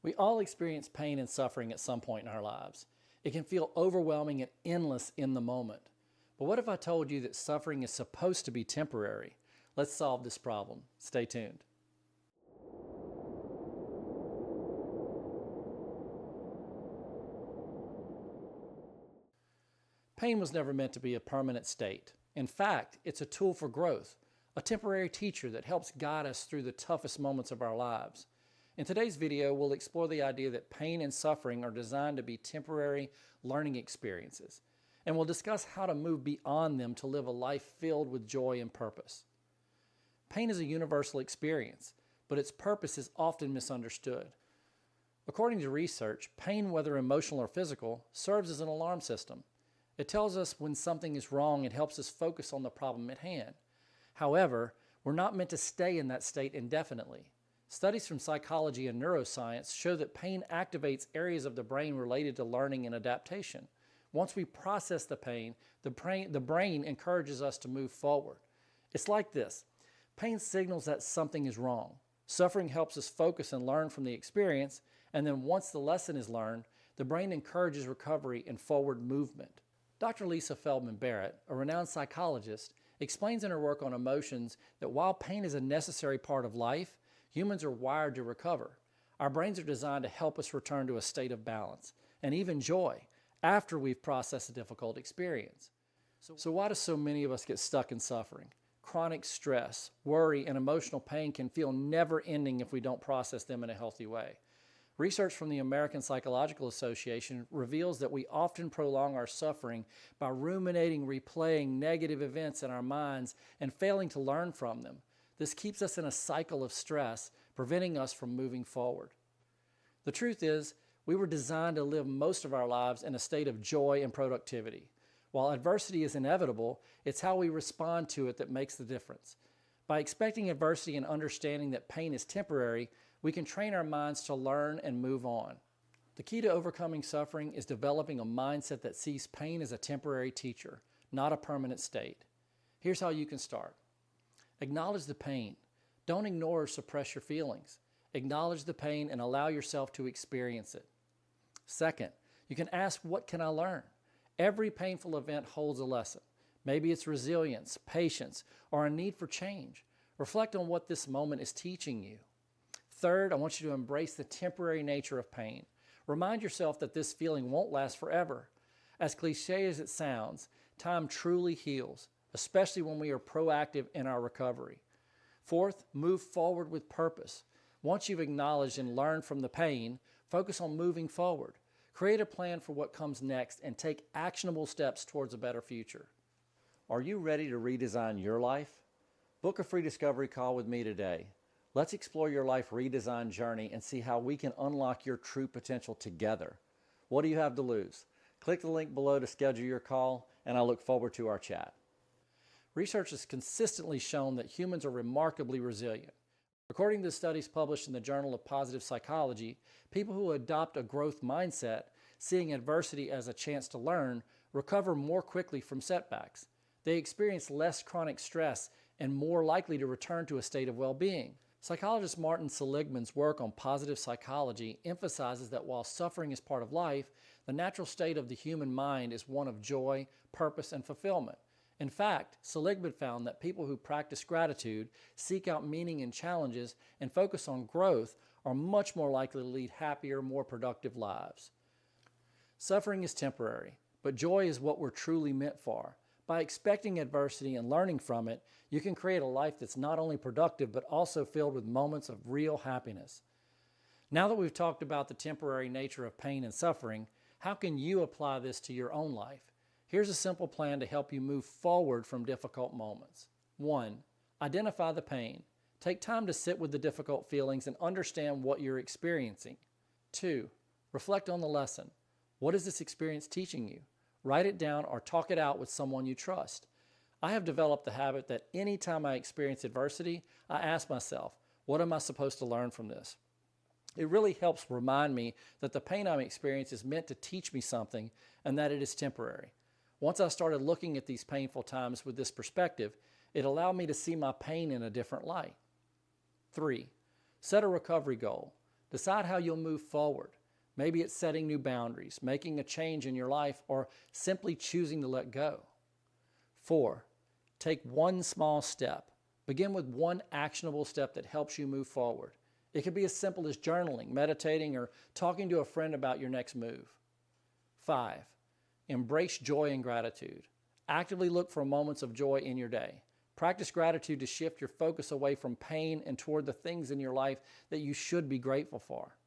We all experience pain and suffering at some point in our lives. It can feel overwhelming and endless in the moment. But what if I told you that suffering is supposed to be temporary? Let's solve this problem. Stay tuned. Pain was never meant to be a permanent state. In fact, it's a tool for growth, a temporary teacher that helps guide us through the toughest moments of our lives. In today's video, we'll explore the idea that pain and suffering are designed to be temporary learning experiences, and we'll discuss how to move beyond them to live a life filled with joy and purpose. Pain is a universal experience, but its purpose is often misunderstood. According to research, pain, whether emotional or physical, serves as an alarm system. It tells us when something is wrong and helps us focus on the problem at hand. However, we're not meant to stay in that state indefinitely. Studies from psychology and neuroscience show that pain activates areas of the brain related to learning and adaptation. Once we process the pain, the brain encourages us to move forward. It's like this. Pain signals that something is wrong. Suffering helps us focus and learn from the experience, and then once the lesson is learned, the brain encourages recovery and forward movement. Dr. Lisa Feldman Barrett, a renowned psychologist, explains in her work on emotions that while pain is a necessary part of life, humans are wired to recover. Our brains are designed to help us return to a state of balance and even joy after we've processed a difficult experience. So why do so many of us get stuck in suffering? Chronic stress, worry, and emotional pain can feel never-ending if we don't process them in a healthy way. Research from the American Psychological Association reveals that we often prolong our suffering by ruminating, replaying negative events in our minds and failing to learn from them. This keeps us in a cycle of stress, preventing us from moving forward. The truth is, we were designed to live most of our lives in a state of joy and productivity. While adversity is inevitable, it's how we respond to it that makes the difference. By expecting adversity and understanding that pain is temporary, we can train our minds to learn and move on. The key to overcoming suffering is developing a mindset that sees pain as a temporary teacher, not a permanent state. Here's how you can start. Acknowledge the pain. Don't ignore or suppress your feelings. Acknowledge the pain and allow yourself to experience it. Second, you can ask, what can I learn? Every painful event holds a lesson. Maybe it's resilience, patience, or a need for change. Reflect on what this moment is teaching you. Third, I want you to embrace the temporary nature of pain. Remind yourself that this feeling won't last forever. As cliche as it sounds, time truly heals, especially when we are proactive in our recovery. Fourth, move forward with purpose. Once you've acknowledged and learned from the pain, focus on moving forward. Create a plan for what comes next and take actionable steps towards a better future. Are you ready to redesign your life? Book a free discovery call with me today. Let's explore your life redesign journey and see how we can unlock your true potential together. What do you have to lose? Click the link below to schedule your call, and I look forward to our chat. Research has consistently shown that humans are remarkably resilient. According to studies published in the Journal of Positive Psychology, people who adopt a growth mindset, seeing adversity as a chance to learn, recover more quickly from setbacks. They experience less chronic stress and more likely to return to a state of well-being. Psychologist Martin Seligman's work on positive psychology emphasizes that while suffering is part of life, the natural state of the human mind is one of joy, purpose, and fulfillment. In fact, Seligman found that people who practice gratitude, seek out meaning in challenges, and focus on growth are much more likely to lead happier, more productive lives. Suffering is temporary, but joy is what we're truly meant for. By expecting adversity and learning from it, you can create a life that's not only productive, but also filled with moments of real happiness. Now that we've talked about the temporary nature of pain and suffering, how can you apply this to your own life? Here's a simple plan to help you move forward from difficult moments. 1. Identify the pain. Take time to sit with the difficult feelings and understand what you're experiencing. 2. Reflect on the lesson. What is this experience teaching you? Write it down or talk it out with someone you trust. I have developed the habit that anytime I experience adversity, I ask myself, what am I supposed to learn from this? It really helps remind me that the pain I'm experiencing is meant to teach me something and that it is temporary. Once I started looking at these painful times with this perspective, it allowed me to see my pain in a different light. 3. Set a recovery goal. Decide how you'll move forward. Maybe it's setting new boundaries, making a change in your life, or simply choosing to let go. 4, take one small step. Begin with one actionable step that helps you move forward. It could be as simple as journaling, meditating, or talking to a friend about your next move. 5, embrace joy and gratitude. Actively look for moments of joy in your day. Practice gratitude to shift your focus away from pain and toward the things in your life that you should be grateful for.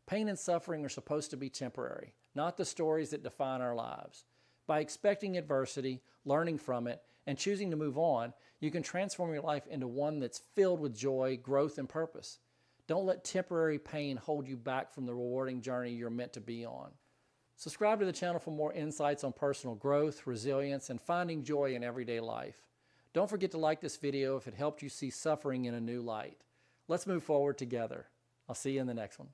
Pain and suffering are supposed to be temporary, not the stories that define our lives. By expecting adversity, learning from it, and choosing to move on, you can transform your life into one that's filled with joy, growth, and purpose. Don't let temporary pain hold you back from the rewarding journey you're meant to be on. Subscribe to the channel for more insights on personal growth, resilience, and finding joy in everyday life. Don't forget to like this video if it helped you see suffering in a new light. Let's move forward together. I'll see you in the next one.